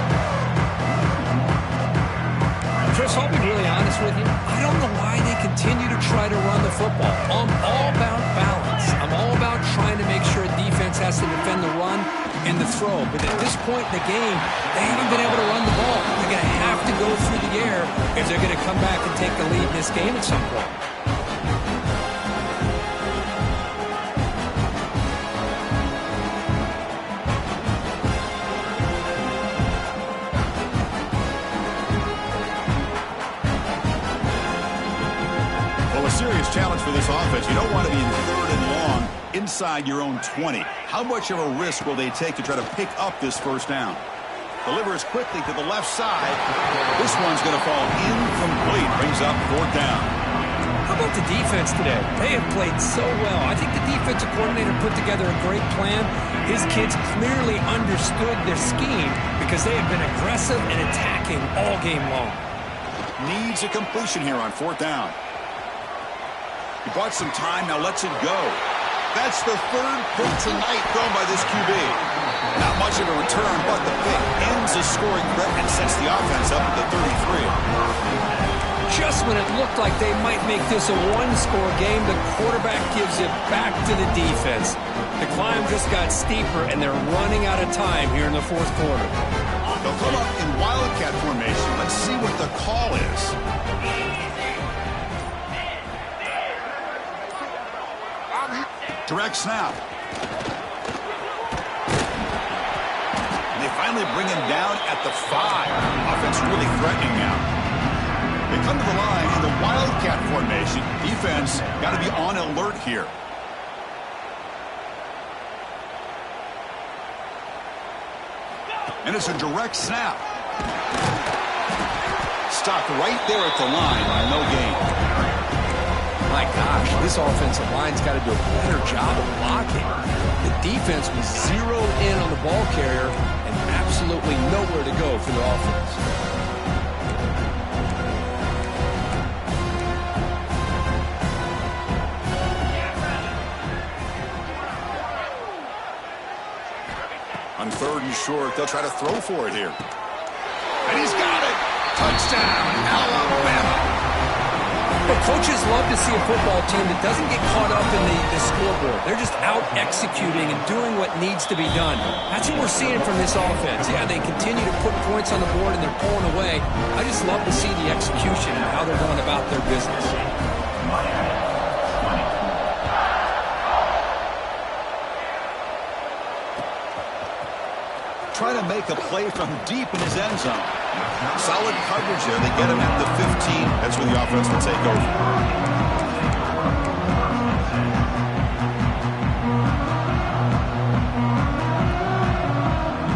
Chris, I'll be really honest with you. I don't know why they continue to try to run the football. I'm all about balance. I'm all about trying to make sure a defense has to defend the run and the throw. But at this point in the game, they haven't been able to run the ball. They're going to have to go through the air if they're going to come back and take the lead in this game at some point. Serious challenge for this offense. You don't want to be in third and long inside your own 20. How much of a risk will they take to try to pick up this first down? Delivers quickly to the left side. This one's going to fall incomplete. Brings up fourth down. How about the defense today? They have played so well. I think the defensive coordinator put together a great plan. His kids clearly understood their scheme because they have been aggressive and attacking all game long. Needs a completion here on fourth down. He bought some time, now lets it go. That's the third pick tonight thrown by this QB. Not much of a return, but the pick ends a scoring threat and sets the offense up at the 33. Just when it looked like they might make this a one-score game, the quarterback gives it back to the defense. The climb just got steeper, and they're running out of time here in the fourth quarter. They'll come up in Wildcat formation. Let's see what the call is. Direct snap. And they finally bring him down at the 5. Offense really threatening now. They come to the line in the Wildcat formation. Defense got to be on alert here. And it's a direct snap. Stopped right there at the line. No gain. My gosh, this offensive line's got to do a better job of blocking. The defense was zeroed in on the ball carrier and absolutely nowhere to go for the offense. On third and short, they'll try to throw for it here. And he's got it. Touchdown, Alabama. But coaches love to see a football team that doesn't get caught up in the scoreboard. They're just out executing and doing what needs to be done. That's what we're seeing from this offense. Yeah, they continue to put points on the board and they're pulling away. I just love to see the execution and how they're going about their business. Trying to make a play from deep in his end zone. Solid coverage there. They get him at the 15. That's where the offense will take over.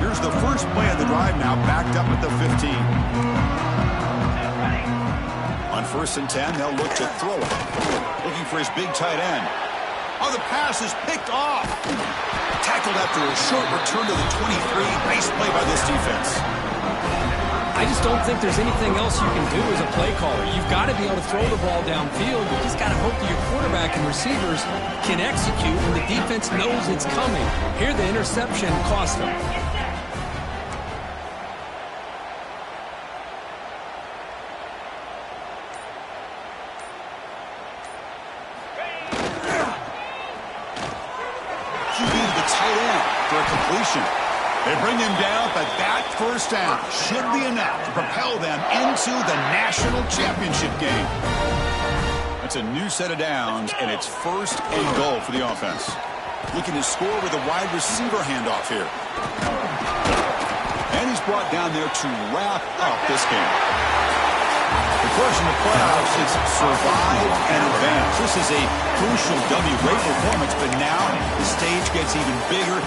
Here's the first play of the drive now, backed up at the 15. On first and 10, they'll look to throw it. Looking for his big tight end. Oh, the pass is picked off. Tackled after a short return to the 23. Nice play by this defense. I just don't think there's anything else you can do as a play caller. You've got to be able to throw the ball downfield. You just got to hope that your quarterback and receivers can execute when the defense knows it's coming. Here, the interception cost them. QB to the tight end for a completion. They bring him down, but that first down should be enough to propel them into the national championship game. That's a new set of downs, and it's 1st and goal for the offense. Looking to score with a wide receiver handoff here. And he's brought down there to wrap up this game. The question in the playoffs is survive and advance. This is a crucial W. Great performance, but now the stage gets even bigger.